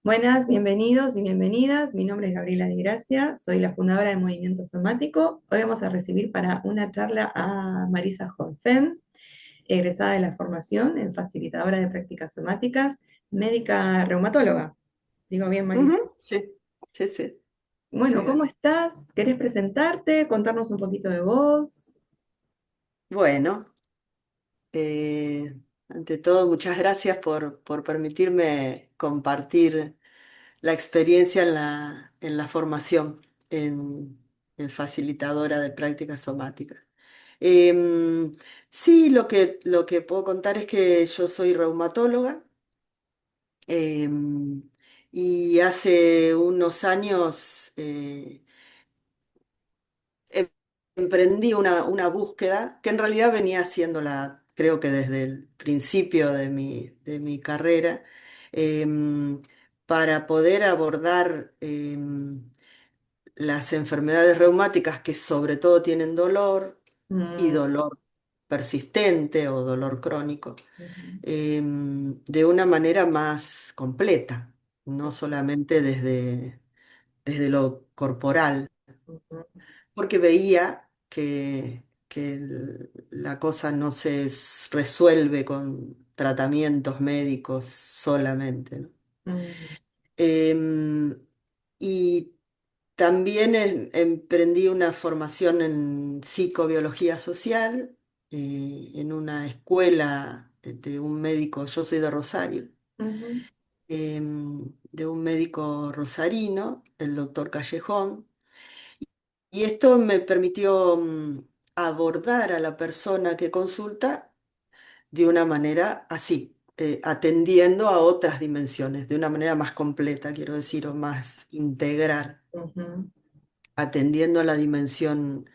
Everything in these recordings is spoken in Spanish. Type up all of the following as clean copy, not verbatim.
Buenas, bienvenidos y bienvenidas. Mi nombre es Gabriela Di Gracia, soy la fundadora de Movimiento Somático. Hoy vamos a recibir para una charla a Marisa Horfem, egresada de la formación en facilitadora de prácticas somáticas, médica reumatóloga. Digo bien, Marisa. Ujú, sí, sí, sí, Bueno, sí, ¿cómo Gaby. estás? ¿Querés presentarte? Contarnos un poquito de vos. Bueno, ante todo, muchas gracias por permitirme compartir la experiencia en la formación en, en facilitadora de prácticas somáticas. Em, sí, lo que puedo contar es que yo soy reumatóloga em, y hace unos años em- emprendí una búsqueda que en realidad venía haciéndola, creo que desde el principio de mi carrera, em, para poder abordar las enfermedades reumáticas que sobre todo tienen dolor y Mm, dolor persistente o dolor crónico, ujú, de una manera más completa, no solamente desde lo corporal ujú, porque veía que la cosa no resuelve con tratamientos médicos solamente, ¿no? mm, Em, y también emprendí una formación en psicobiología social en una escuela de un médico, yo soy de Rosario, ujú, de un médico rosarino, el doctor Callejón. Y esto me permitió abordar a la persona que consulta de una manera así, atendiendo a otras dimensiones, de una manera más completa, quiero decir, o más integral, ujú, atendiendo a la dimensión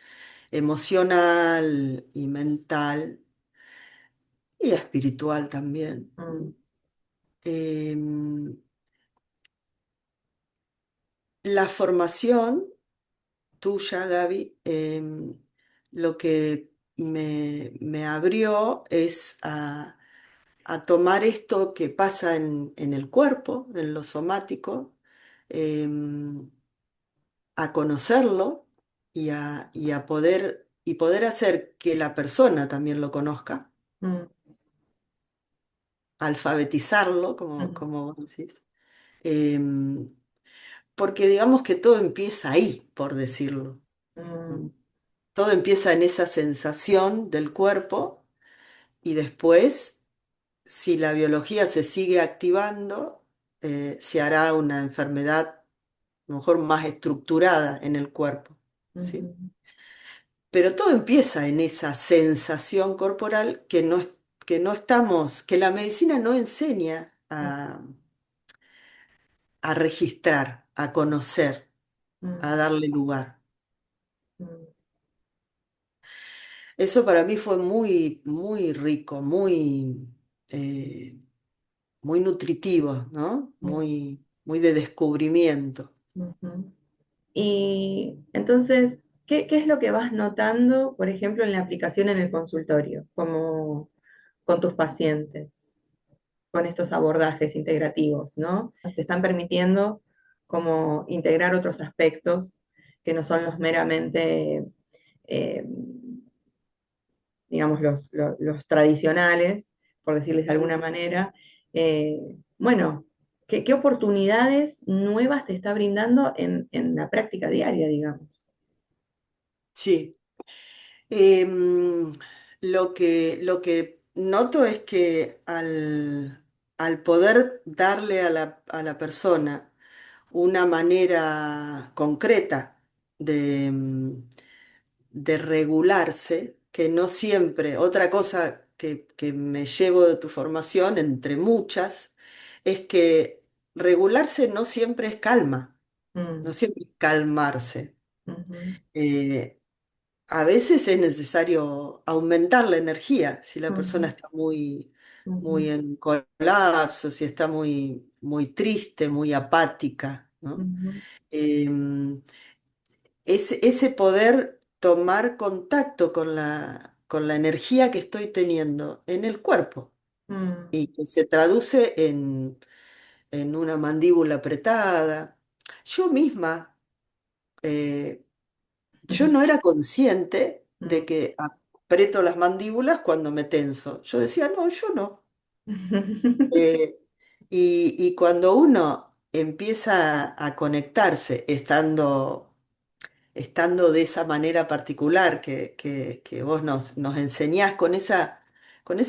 emocional y mental y espiritual también. mm, Em, la formación tuya, Gaby, lo que me abrió es a tomar esto que pasa en el cuerpo, en lo somático, em, a conocerlo y poder hacer que la persona también lo conozca, mm, alfabetizarlo, como, mm, como vos decís. Em, Porque digamos que todo empieza ahí, por decirlo. ¿No? mm, Todo empieza en esa sensación del cuerpo y después, si la biología se sigue activando, se hará una enfermedad a lo mejor más estructurada en el cuerpo, ¿sí? ujú, Pero todo empieza en esa sensación corporal que no estamos, que la medicina no enseña a registrar, a conocer, a mm, darle lugar. mm, Eso para mí fue muy, muy rico, eh, muy nutritivo, ¿no? mm, Muy, muy de descubrimiento. ujú. Y entonces, ¿qué es lo que vas notando, por ejemplo, en la aplicación en el consultorio, como con tus pacientes, con estos abordajes integrativos, ¿no? Te están permitiendo como integrar otros aspectos que no son los meramente, eh, digamos, los tradicionales, por decirles de alguna manera. Bueno, ¿qué oportunidades nuevas te está brindando en la práctica diaria, digamos? Sí. Lo que noto es que al poder darle a la persona una manera concreta de regularse, que no siempre, otra cosa que me llevo de tu formación, entre muchas, es que regularse no siempre es calma, no Mm, siempre es calmarse. ujú, Eh, a veces es necesario aumentar la energía si la persona ujú, está muy, muy ujú, en colapso, si está muy, muy triste, muy apática, ¿no? ujú, Em, ese poder tomar contacto con la energía que estoy teniendo en el cuerpo mm, y que se traduce en una mandíbula apretada. Yo misma, eh, yo no era consciente de Mm. que aprieto las mandíbulas cuando me tenso. Yo decía, no, yo no. Eh, y cuando uno empieza a conectarse estando de esa manera particular que vos nos enseñás con esa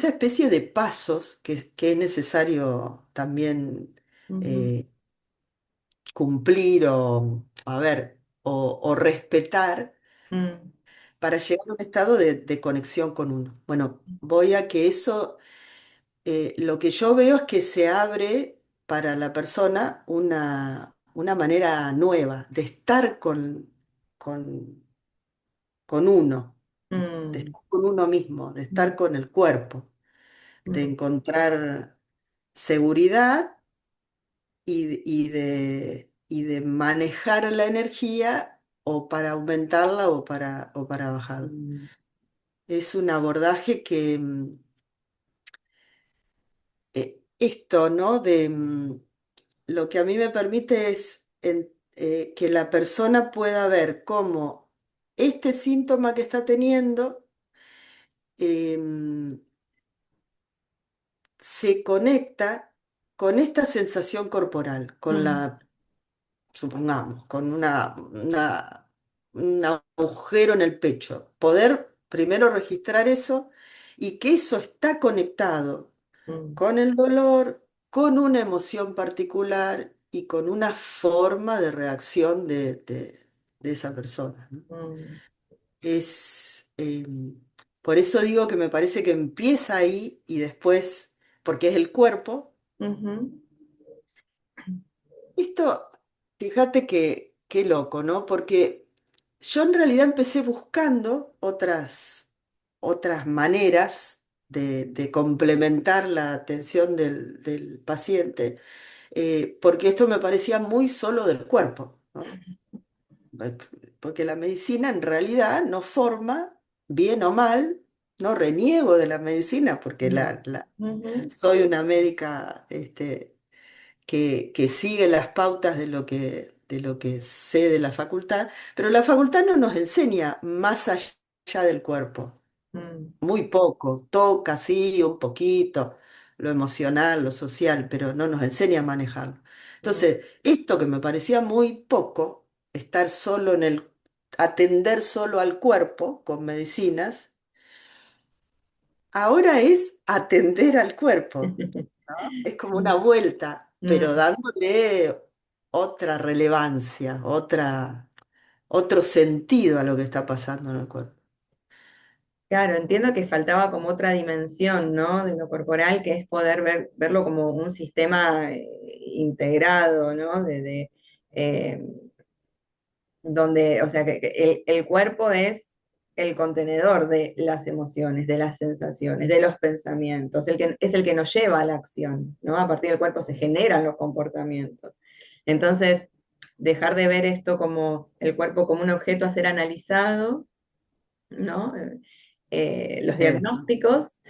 especie de pasos que es necesario también Ujú, eh, cumplir a ver, o respetar mm, para llegar a un estado de conexión con uno. Bueno, voy a que eso, lo que yo veo es que se abre para la persona una manera nueva de estar con, con uno, de mm, estar con uno mismo, de mm, estar con el cuerpo, de mm, encontrar seguridad y de manejar la energía o para aumentarla o para bajarla. mm, Es un abordaje que esto, ¿no? Lo que a mí me permite es que la persona pueda ver cómo este síntoma que está teniendo em, se conecta con esta sensación corporal, con mm, la, supongamos, con un agujero en el pecho. Poder primero registrar eso y que eso está conectado mm, con el dolor, con una emoción particular y con una forma de reacción de esa persona, ¿no? mm, Es, por eso digo que me parece que empieza ahí y después, porque es el cuerpo. ujú, Esto, fíjate que qué loco, ¿no? Porque yo en realidad empecé buscando otras maneras de complementar la atención del paciente, porque esto me parecía muy solo del cuerpo, ¿no? Eh, Porque la medicina en realidad no forma, bien o mal, no reniego de la medicina, porque mm, ujú, soy una médica que sigue las pautas de lo que sé de la facultad, pero la facultad no nos enseña más allá del cuerpo, mm, muy poco, toca sí, un poquito, lo emocional, lo social, pero no nos enseña a manejarlo. mm, Entonces, esto que me parecía muy poco, estar solo atender solo al cuerpo con medicinas, ahora es atender al cuerpo. Es como una vuelta, pero mm. dándole otra relevancia, otro sentido a lo que está pasando en el cuerpo. Claro, entiendo que faltaba como otra dimensión, ¿no? De lo corporal, que es poder verlo como un sistema integrado, ¿no? Eh, donde, o sea, que el cuerpo es el contenedor de las emociones, de las sensaciones, de los pensamientos, es el que nos lleva a la acción, ¿no? A partir del cuerpo se generan los comportamientos. Entonces, dejar de ver esto como el cuerpo como un objeto a ser analizado, ¿no? Los Eso. diagnósticos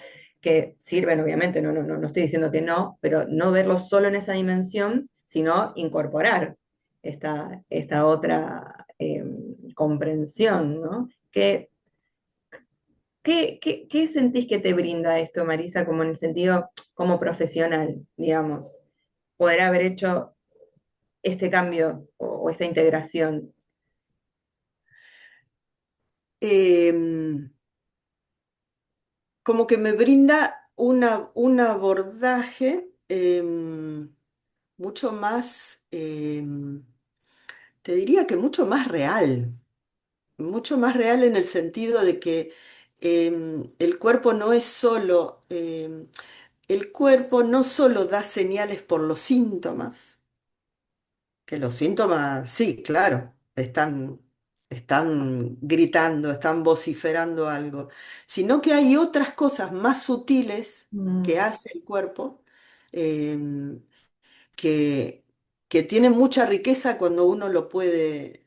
que sirven, obviamente, no estoy diciendo que no, pero no verlo solo en esa dimensión, sino incorporar esta otra comprensión, ¿no? ¿Qué sentís que te brinda esto, Marisa, como en el sentido como profesional, digamos, poder haber hecho este cambio o esta integración? Em, Como que me brinda un abordaje mucho más, te diría que mucho más real en el sentido de que el cuerpo no es solo, el cuerpo no solo da señales por los síntomas, que los síntomas, sí, claro, están gritando, están vociferando algo, sino que hay otras cosas más sutiles que Mm, hace el cuerpo em, que, que tienen mucha riqueza cuando uno lo puede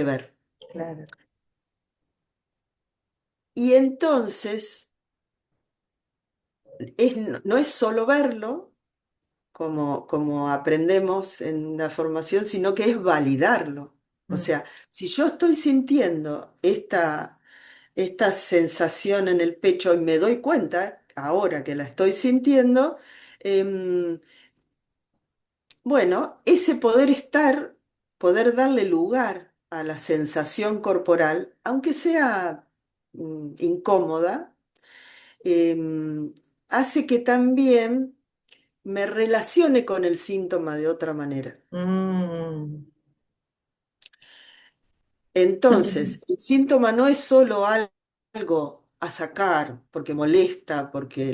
ver. claro. Y entonces no es solo verlo, como aprendemos en la formación, sino que es validarlo. O Mm, sea, si yo estoy sintiendo esta sensación en el pecho y me doy cuenta, ahora que la estoy sintiendo, em, bueno, ese poder estar, poder darle lugar a la sensación corporal, aunque sea incómoda, em, hace que también me relacione con el síntoma de otra manera. mm. Entonces, el síntoma no es solo algo a sacar porque molesta, porque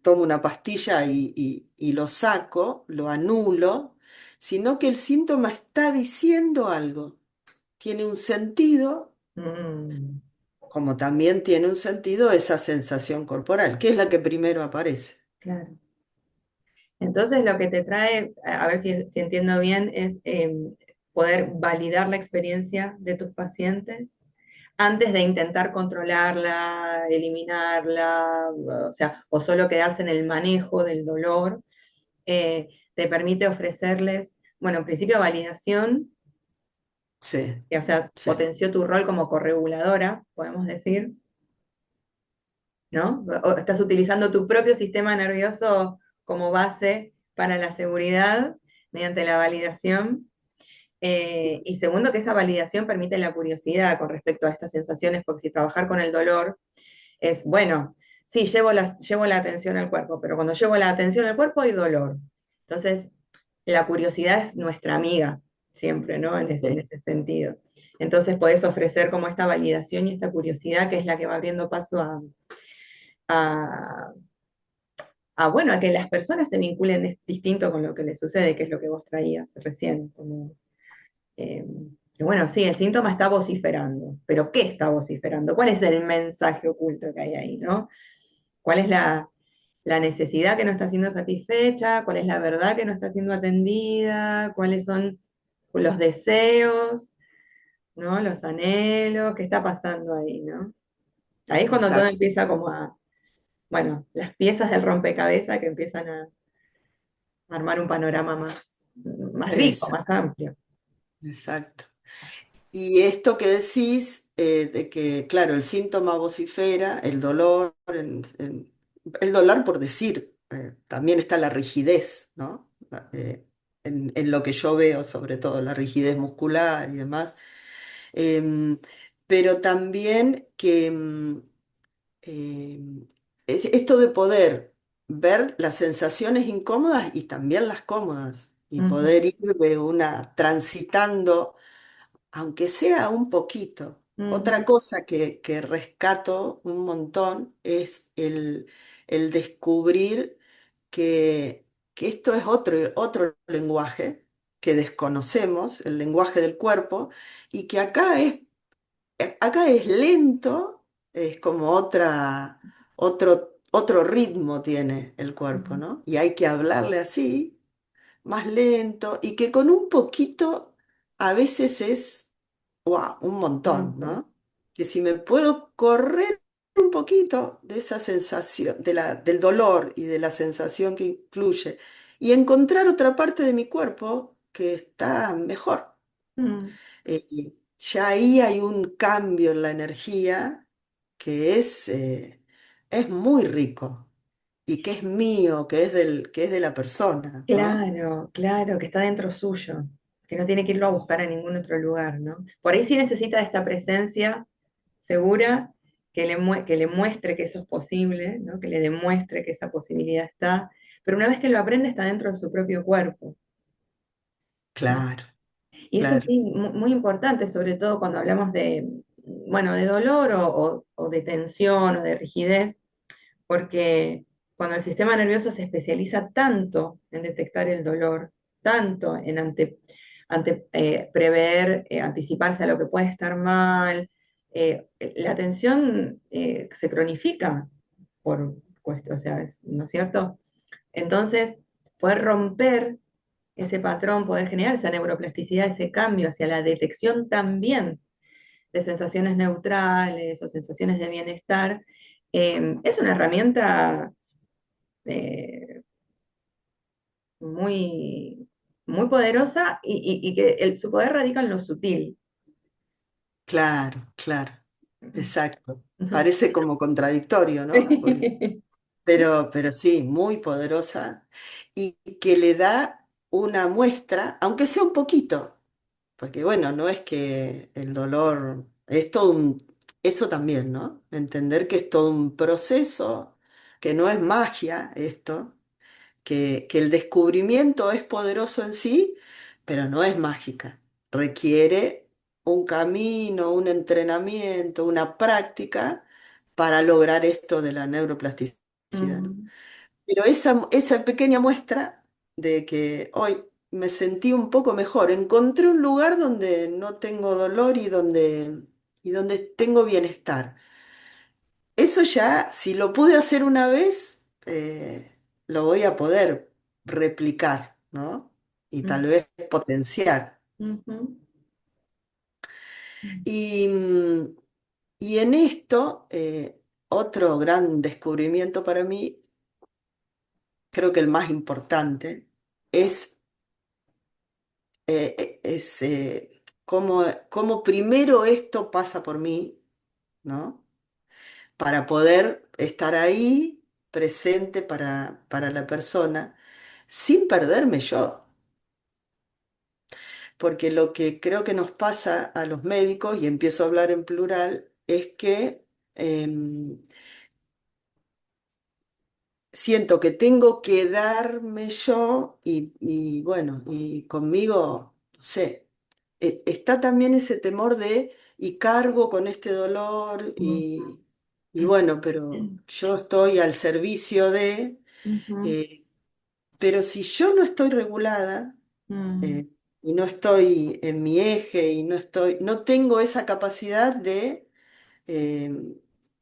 tomo una pastilla y lo saco, lo anulo, sino que el síntoma está diciendo algo, tiene un sentido, Mm, como también tiene un sentido esa sensación corporal, que es la que primero aparece. claro. Entonces lo que te trae, a ver si entiendo bien, es poder validar la experiencia de tus pacientes antes de intentar controlarla, eliminarla, o sea, o solo quedarse en el manejo del dolor. Te permite ofrecerles, bueno, en principio validación, Sí, que, o sea, sí, potenció tu rol como correguladora, podemos decir, ¿no? O estás utilizando tu propio sistema nervioso como base para la seguridad mediante la validación. Y segundo, que esa validación permite la curiosidad con respecto a estas sensaciones, porque si trabajar con el dolor es, bueno, sí, llevo la atención al cuerpo, pero cuando llevo la atención al cuerpo hay dolor. Entonces, la curiosidad es nuestra amiga, siempre, ¿no? En sí, este sentido. Entonces, podés ofrecer como esta validación y esta curiosidad que es la que va abriendo paso a, bueno, a que las personas se vinculen distinto con lo que les sucede, que es lo que vos traías recién, como, eh, que bueno, sí, el síntoma está vociferando, pero ¿qué está vociferando? ¿Cuál es el mensaje oculto que hay ahí, no? ¿Cuál es la necesidad que no está siendo satisfecha? ¿Cuál es la verdad que no está siendo atendida? ¿Cuáles son los deseos, ¿no? Los anhelos, ¿qué está pasando ahí, no? Ahí es cuando todo exacto, empieza como a, bueno, las piezas del rompecabezas que empiezan a armar un panorama más rico, esa, más amplio. exacto. Y esto que decís, de que, claro, el síntoma vocifera, el dolor, el dolor por decir, también está la rigidez, ¿no? En lo que yo veo, sobre todo la rigidez muscular y demás. Em, pero también que esto de poder ver las sensaciones incómodas y también las cómodas, y Ujú, poder ir de una transitando aunque sea un poquito. Otra ujú, cosa que rescato un montón es el descubrir que esto es otro lenguaje que desconocemos, el lenguaje del cuerpo, y que acá es lento, es como otro ritmo tiene el cuerpo, ujú. ¿no? Y hay que hablarle así, más lento, y que con un poquito a veces es wow, un Un montón, montón. ¿no? Que si me puedo correr un poquito de esa sensación, del dolor y de la sensación que incluye, y encontrar otra parte de mi cuerpo que está mejor. Mm. Y ya ahí hay un cambio en la energía que es muy rico y que es mío, que es de la persona, ¿no? Claro, claro, que está dentro suyo, que no tiene que irlo a buscar a ningún otro lugar, ¿no? Por ahí sí necesita esta presencia segura que le muestre que eso es posible, ¿no? Que le demuestre que esa posibilidad está, pero una vez que lo aprende está dentro de su propio cuerpo, ¿no? Claro, Y eso es claro, muy importante, sobre todo cuando hablamos de, bueno, de dolor o de tensión o de rigidez, porque cuando el sistema nervioso se especializa tanto en detectar el dolor, tanto en prever, anticiparse a lo que puede estar mal, la atención se cronifica o sea, ¿no es cierto? Entonces, poder romper ese patrón, poder generar esa neuroplasticidad, ese cambio hacia la detección también de sensaciones neutrales o sensaciones de bienestar, es una herramienta, eh, muy, muy poderosa y que su poder radica en lo sutil. Claro, claro, exacto. ¿No? Parece como contradictorio, ¿no? Pero sí, muy poderosa y que le da una muestra, aunque sea un poquito, porque bueno, no es que el dolor es todo eso también, ¿no? Entender que es todo un proceso, que no es magia esto, que el descubrimiento es poderoso en sí, pero no es mágica. Requiere un camino, un entrenamiento, una práctica para lograr esto de la neuroplasticidad, ¿no? Ujú, Pero esa pequeña muestra de que hoy me sentí un poco mejor, encontré un lugar donde no tengo dolor y donde tengo bienestar. Eso ya, si lo pude hacer una vez, lo voy a poder replicar, ¿no? Y tal vez potenciar. ujú, Y, mm, y en esto, otro gran descubrimiento para mí, creo que el más importante, es, cómo primero esto pasa por mí, ¿no? Para poder estar ahí presente para la persona sin perderme yo. Porque lo que creo que nos pasa a los médicos, y empiezo a hablar en plural, es que em, siento que tengo que darme yo y bueno, y conmigo, no sé, está también ese temor de, y cargo con este dolor, y bueno, pero yo estoy al servicio de, ujú, eh, pero si yo no estoy regulada, ujú, eh, y no estoy en mi eje y no tengo esa capacidad de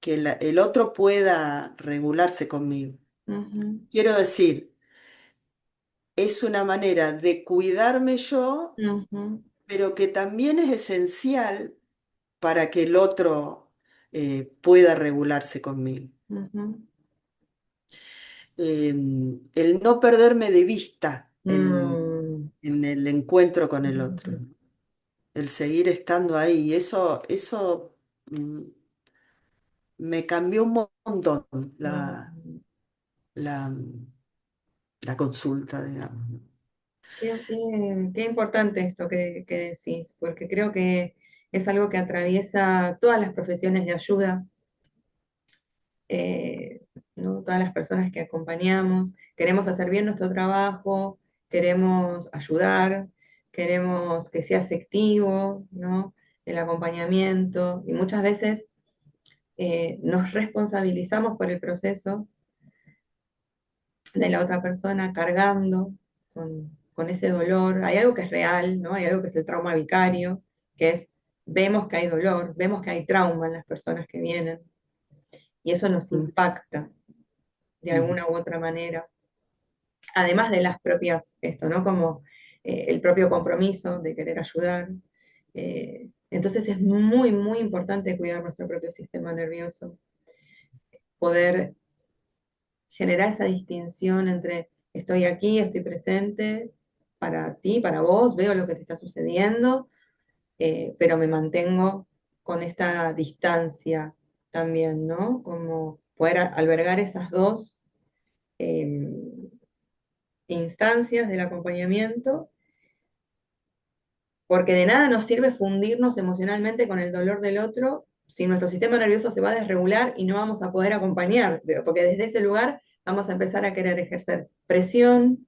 que el otro pueda regularse conmigo. ujú, Quiero decir, es una manera de cuidarme yo, ujú, pero que también es esencial para que el otro pueda regularse conmigo. ujú, El no perderme de vista mm, en el encuentro con el otro, ujú, ¿no? El seguir estando ahí. Y eso mm, me cambió un montón mm. la, la consulta, digamos, ¿no? Qué importante esto que decís, porque creo que es algo que atraviesa todas las profesiones de ayuda, eh, ¿no? Todas las personas que acompañamos. Queremos hacer bien nuestro trabajo, queremos ayudar, queremos que sea efectivo, ¿no? El acompañamiento, y muchas veces nos responsabilizamos por el proceso de la otra persona cargando con ese dolor. Hay algo que es real, ¿no? Hay algo que es el trauma vicario, que es, vemos que hay dolor, vemos que hay trauma en las personas que vienen, y eso nos Mm, impacta de ujú, alguna u otra manera, además de las propias, esto, ¿no? Como el propio compromiso de querer ayudar. Entonces es muy, muy importante cuidar nuestro propio sistema nervioso, poder generar esa distinción entre estoy aquí, estoy presente para ti, para vos, veo lo que te está sucediendo, pero me mantengo con esta distancia también, ¿no? Como poder albergar esas dos eh, instancias del acompañamiento, porque de nada nos sirve fundirnos emocionalmente con el dolor del otro si nuestro sistema nervioso se va a desregular y no vamos a poder acompañar, porque desde ese lugar vamos a empezar a querer ejercer presión,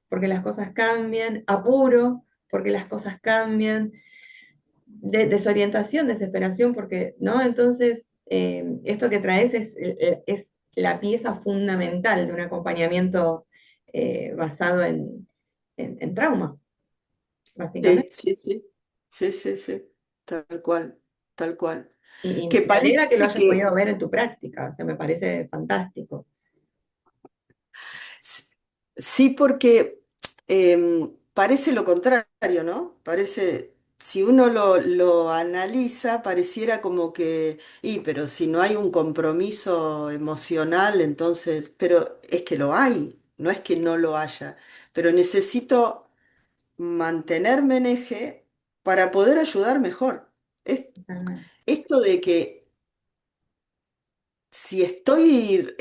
porque las cosas cambian, apuro, porque las cosas cambian, desorientación, desesperación, porque, ¿no? Entonces, esto que traes es la pieza fundamental de un acompañamiento basado en trauma, sí, básicamente. sí, sí, sí, sí, sí, tal cual, tal cual. Y Que me parece alegra que lo hayas podido que ver en tu práctica, o sea, me parece fantástico. s- sí, porque parece lo contrario, ¿no? Parece, si uno lo analiza, pareciera como que, pero si no hay un compromiso emocional, entonces, pero es que lo hay, no es que no lo haya, pero necesito mantenerme en eje para poder ayudar mejor. Es- totalmente. Esto de que si estoy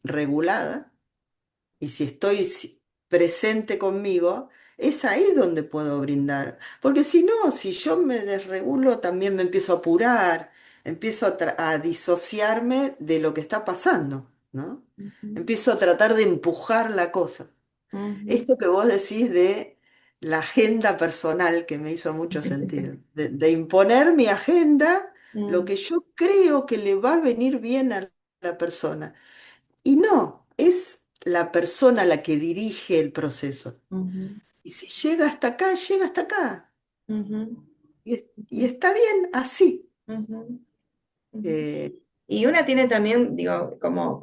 regulada y si estoy presente conmigo, es ahí donde puedo brindar. Porque si no, si yo me desregulo, también me empiezo a apurar, empiezo a disociarme de lo que está pasando, ¿no? Ujú, Empiezo a tratar de empujar la cosa. ujú. Esto que vos decís de la agenda personal, que me hizo mucho sentido, de imponer mi agenda, lo Mm, que yo creo que le va a venir bien a la persona. Y no, es la persona la que dirige el proceso. ujú, Y si llega hasta acá, llega hasta acá. ujú, Y está bien así. ujú, ujú. Eh, Y una tiene también, digo, como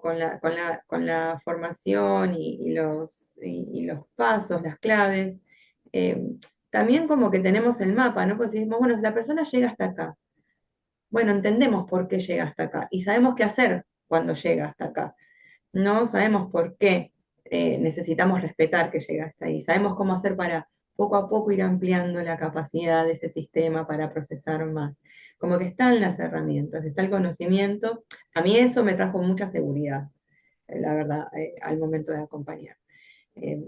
con la formación y los pasos, las claves, eh, también como que tenemos el mapa, ¿no? Pues decimos, bueno, si la persona llega hasta acá, bueno, entendemos por qué llega hasta acá y sabemos qué hacer cuando llega hasta acá. No sabemos por qué necesitamos respetar que llega hasta ahí. Sabemos cómo hacer para poco a poco ir ampliando la capacidad de ese sistema para procesar más. Como que están las herramientas, está el conocimiento. A mí eso me trajo mucha seguridad, la verdad, al momento de acompañar. Eh,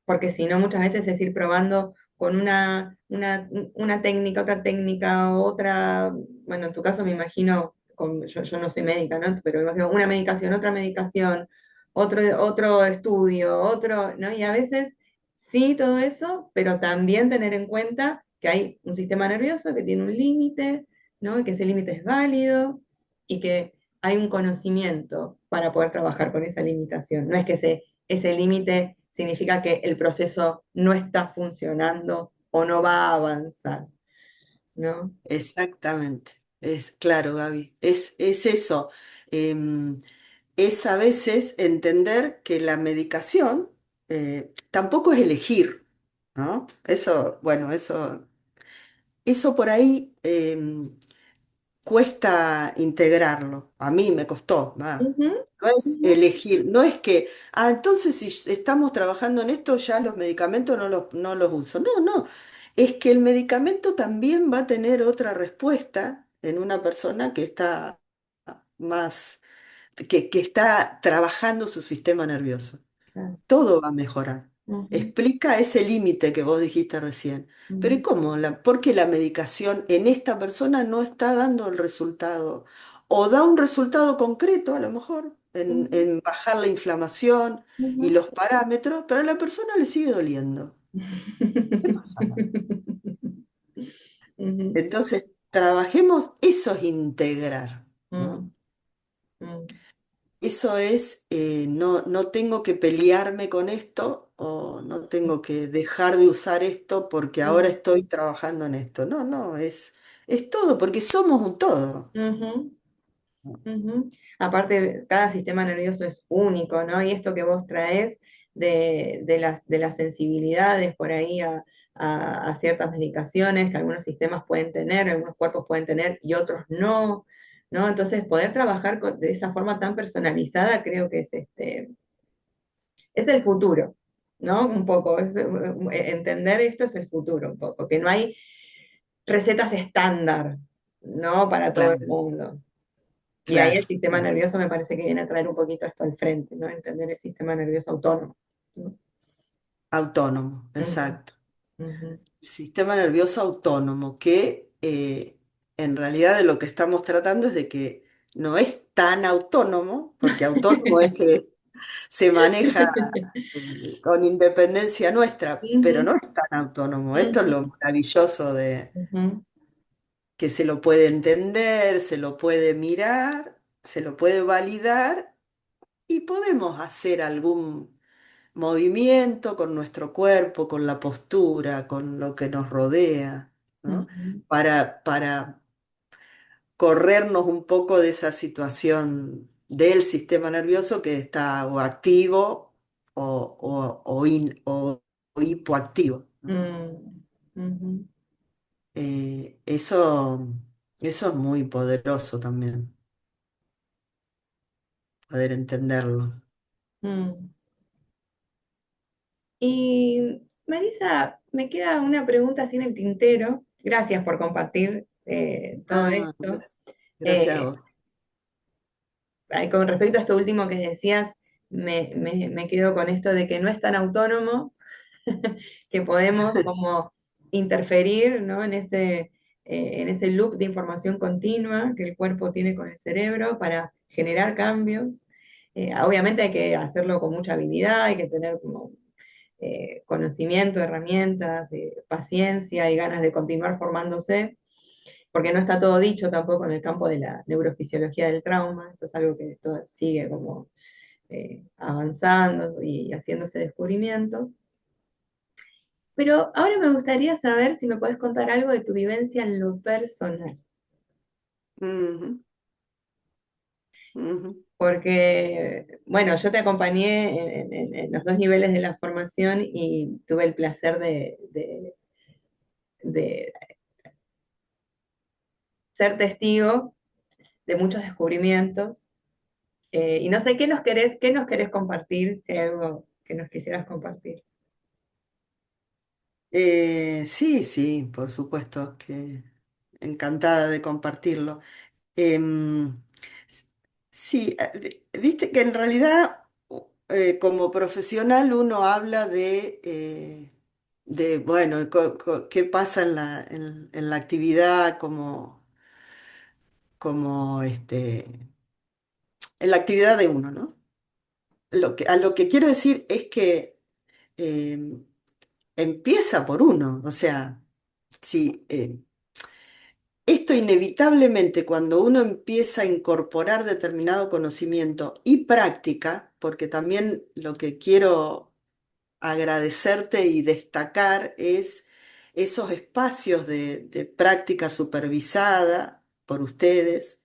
Porque si no, muchas veces es ir probando con una técnica, otra técnica, otra, bueno, en tu caso me imagino, yo no soy médica, ¿no? Pero me imagino una medicación, otra medicación, otro estudio, otro, ¿no? Y a veces sí todo eso, pero también tener en cuenta que hay un sistema nervioso que tiene un límite, ¿no? Y que ese límite es válido y que hay un conocimiento para poder trabajar con esa limitación. No es que ese límite significa que el proceso no está funcionando o no va a avanzar, ¿no? Exactamente. Es claro, Gaby. Es eso. Em, es a veces entender que la medicación tampoco es elegir, ¿no? Eso, bueno, eso por ahí cuesta integrarlo. A mí me costó, va. Ujú, No es ujú, elegir, no es que, entonces si estamos trabajando en esto, ya los medicamentos no los uso. No, no. Es que el medicamento también va a tener otra respuesta en una persona que está más, que está trabajando su sistema nervioso. claro, Todo va a mejorar. ujú, Explica ese límite que vos dijiste recién. Pero ¿y ujú, cómo? ¿Por qué la medicación en esta persona no está dando el resultado? O da un resultado concreto, a lo mejor, ujú, en bajar la inflamación y ujú. los parámetros, pero a la persona le sigue doliendo. ¿Qué pasa acá? Ujú, Entonces, trabajemos, eso es integrar, ¿no? mm, mm, Eso es, no tengo que pelearme con esto o no tengo que dejar de usar esto porque ahora mm, estoy trabajando en esto. No, no, es todo, porque somos un todo. ujú, ujú. Aparte, cada sistema nervioso es único, ¿no? Y esto que vos traes de las sensibilidades por ahí a ciertas medicaciones que algunos sistemas pueden tener, algunos cuerpos pueden tener y otros no, ¿no? Entonces, poder trabajar de esa forma tan personalizada creo que es el futuro, ¿no? Un poco, entender esto es el futuro, un poco, que no hay recetas estándar, ¿no? Para todo el Claro, mundo. Y ahí claro, el sistema claro. nervioso me parece que viene a traer un poquito esto al frente, ¿no? Entender el sistema nervioso autónomo, ¿no? Autónomo, Ujú, exacto. ujú, El sistema nervioso autónomo, que en realidad de lo que estamos tratando es de que no es tan autónomo, porque autónomo es que se maneja con independencia nuestra, pero ujú, no es tan autónomo. Esto es ujú, lo maravilloso de ujú, que se lo puede entender, se lo puede mirar, se lo puede validar y podemos hacer algún movimiento con nuestro cuerpo, con la postura, con lo que nos rodea, ¿no? ujú, Para corrernos un poco de esa situación del sistema nervioso que está o activo o hipoactivo, ¿no? mm, ujú. Eso es muy poderoso también, poder entenderlo. Mm. Y Marisa, me queda una pregunta así en el tintero. Gracias por compartir todo Ah, esto. gracias a Eh, vos. con respecto a esto último que decías, me quedo con esto de que no es tan autónomo, que podemos como interferir, ¿no? En ese loop de información continua que el cuerpo tiene con el cerebro para generar cambios. Obviamente hay que hacerlo con mucha habilidad, hay que tener como conocimiento, herramientas, paciencia y ganas de continuar formándose, porque no está todo dicho tampoco en el campo de la neurofisiología del trauma. Esto es algo que sigue como avanzando y haciéndose descubrimientos. Pero ahora me gustaría saber si me puedes contar algo de tu vivencia en lo personal, Ujú, ujú. porque, bueno, yo te acompañé en los dos niveles de la formación y tuve el placer de ser testigo de muchos descubrimientos. Y no sé qué nos querés compartir, si hay algo que nos quisieras compartir. Sí, sí, por supuesto que encantada de compartirlo. Em, sí, viste que en realidad como profesional uno habla bueno, qué pasa en la actividad en la actividad de uno, ¿no? A lo que quiero decir es que em, empieza por uno, o sea, si esto inevitablemente cuando uno empieza a incorporar determinado conocimiento y práctica, porque también lo que quiero agradecerte y destacar es esos espacios de práctica supervisada por ustedes,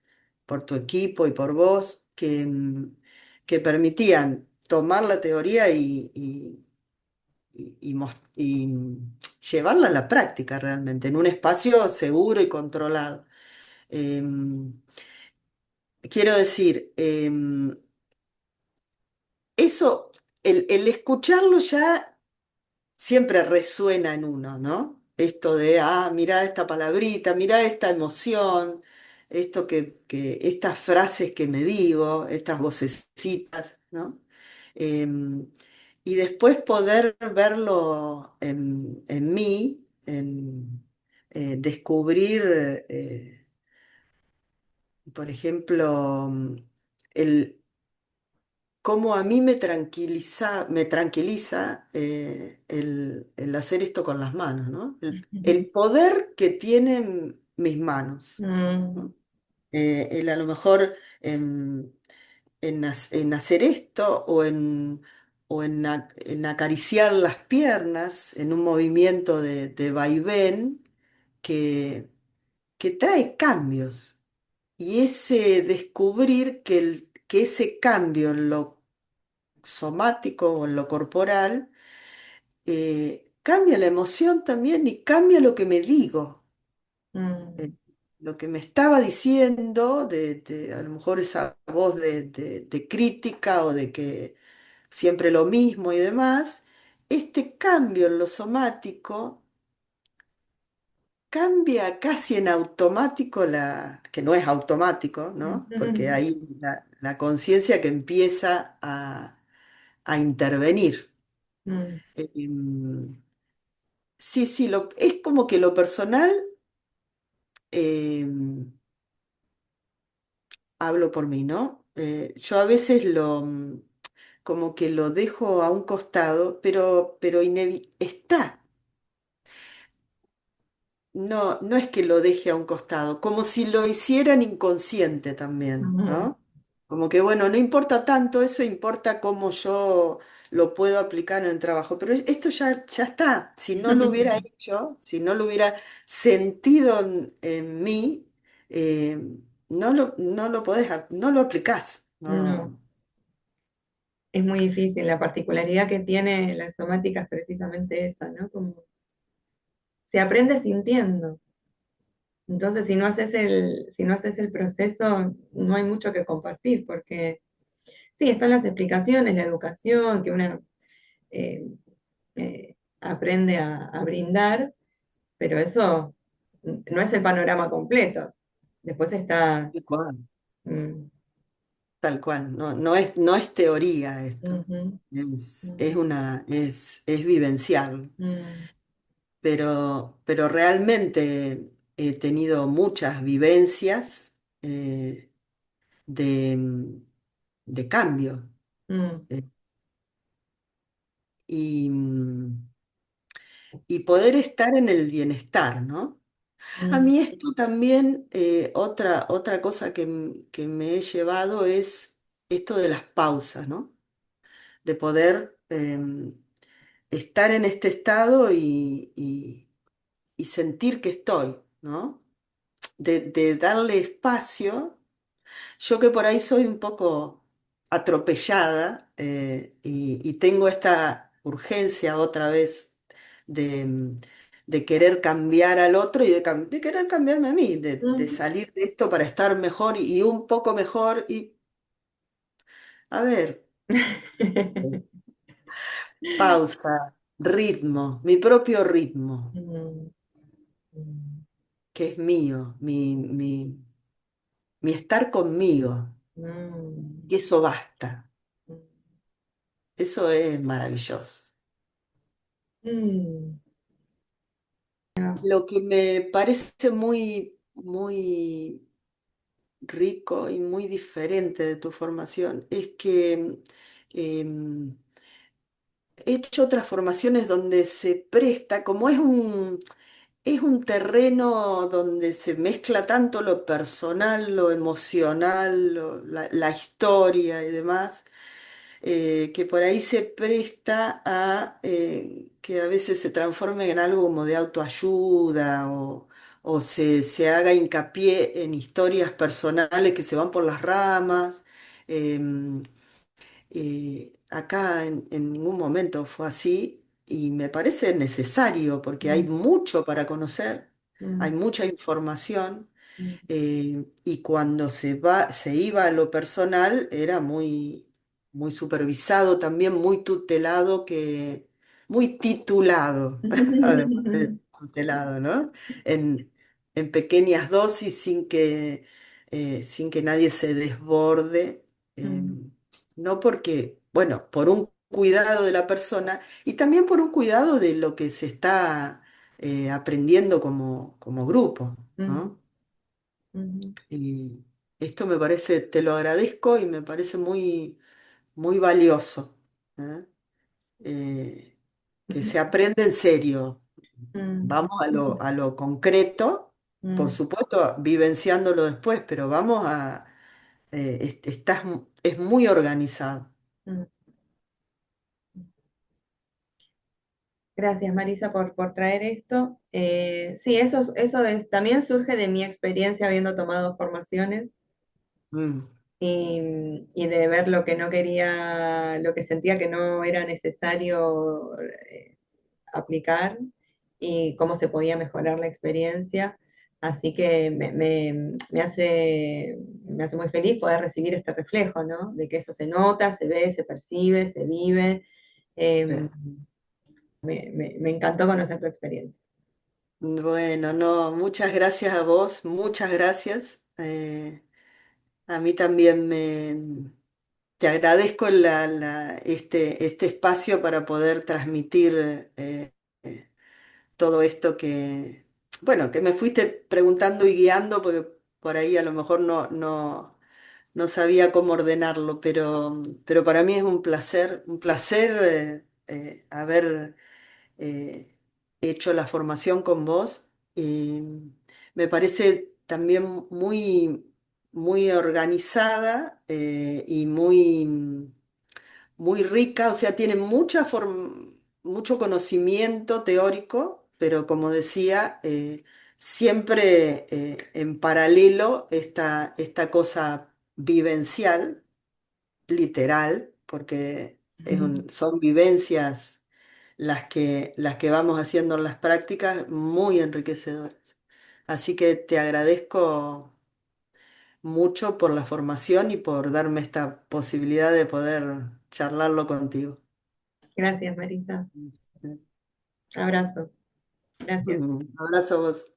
por tu equipo y por vos, que permitían tomar la teoría y llevarla a la práctica realmente, en un espacio seguro y controlado. Em, Quiero decir, eso, el escucharlo ya siempre resuena en uno, ¿no? Esto de, mira esta palabrita, mira esta emoción, estas frases que me digo, estas vocecitas, ¿no? Em, y después poder verlo en mí, descubrir, por ejemplo, el, cómo a mí me tranquiliza el hacer esto con las manos, ¿no? El poder que tienen mis manos, Mm, ¿no? El a lo mejor en hacer esto en acariciar las piernas en un movimiento de vaivén que, que trae cambios. Y ese descubrir que ese cambio en lo somático o en lo corporal, cambia la emoción también y cambia lo que me digo, mm, eh, lo que me estaba diciendo, a lo mejor esa voz de crítica o de que siempre lo mismo y demás, este cambio en lo somático cambia casi en automático que no es automático, ¿no? Porque mm, hay la conciencia que empieza a intervenir. mm, Em, Sí, sí, es como que lo personal, eh, hablo por mí, ¿no? Yo a veces como que lo dejo a un costado, pero está. No, no es que lo deje a un costado, como si lo hicieran inconsciente también, mm. ¿no? Como que, bueno, no importa tanto, eso importa cómo yo lo puedo aplicar en el trabajo, pero esto ya está. Si no lo hubiera hecho, si no lo hubiera sentido en mí, eh, no lo no lo aplicás. No, No. es muy difícil. La particularidad que tiene la somática es precisamente esa, ¿no? Como se aprende sintiendo. Entonces, si no haces el proceso, no hay mucho que compartir, porque sí, están las explicaciones, la educación que una eh, aprende a brindar, pero eso no es el panorama completo. Después está... Tal cual, mm, tal cual. No, no es teoría esto. ujú, mm, Es vivencial. mm, Pero realmente he tenido muchas vivencias de, de cambio. mm, eh, y, mm, y poder estar en el bienestar, ¿no? A mm, mí esto también, otra cosa que me he llevado es esto de las pausas, ¿no? De poder estar en este estado y sentir que estoy, ¿no? De darle espacio. Yo que por ahí soy un poco atropellada y tengo esta urgencia otra vez de querer cambiar al otro y de querer cambiarme a mí, de mm. salir de esto para estar mejor y un poco mejor. Y a ver, eh, pausa, ritmo, mi propio ritmo, Mm, mm, que es mío, mi estar conmigo, mm, y eso basta, mm, eso es maravilloso. mm. Lo que me parece muy rico y muy diferente de tu formación es que em, he hecho otras formaciones donde se presta, como es un terreno donde se mezcla tanto lo personal, lo emocional, la historia y demás, que por ahí se presta a que a veces se transforme en algo como de autoayuda o se haga hincapié en historias personales que se van por las ramas. Em, Acá en ningún momento fue así y me parece necesario porque hay Mm, mucho para conocer, hay mm, mucha información mm, y cuando se iba a lo personal era muy supervisado también, muy tutelado, muy titulado, además de tutelado, ¿no? En, en pequeñas dosis sin que nadie se desborde, mm, no porque, bueno, por un cuidado de la persona y también por un cuidado de lo que se está aprendiendo como grupo, mm, ¿no? mm, Y esto me parece, te lo agradezco y me parece muy valioso, ¿eh? Eh, que se aprende en serio. mm, Vamos a lo concreto, por mm, supuesto, vivenciándolo después, pero vamos es muy organizado. mm. Gracias, Marisa, por traer esto. Sí, eso es, también surge de mi experiencia habiendo tomado formaciones Mm, y de ver lo que no quería, lo que sentía que no era necesario aplicar y cómo se podía mejorar la experiencia. Así que me hace muy feliz poder recibir este reflejo, ¿no? De que eso se nota, se ve, se percibe, se vive. sí. Eh, me encantó conocer tu experiencia. Bueno, no, muchas gracias a vos, muchas gracias. A mí también te agradezco este espacio para poder transmitir todo esto bueno, que me fuiste preguntando y guiando, porque por ahí a lo mejor no sabía cómo ordenarlo, pero para mí es un placer haber eh, hecho la formación con vos. Y me parece también muy organizada y muy rica, o sea, tiene mucho conocimiento teórico, pero como decía, siempre en paralelo esta cosa vivencial, literal, porque son vivencias las que vamos haciendo en las prácticas muy enriquecedoras. Así que te agradezco mucho por la formación y por darme esta posibilidad de poder charlarlo contigo. Gracias, Marisa. Abrazos. Gracias. Un abrazo a vos.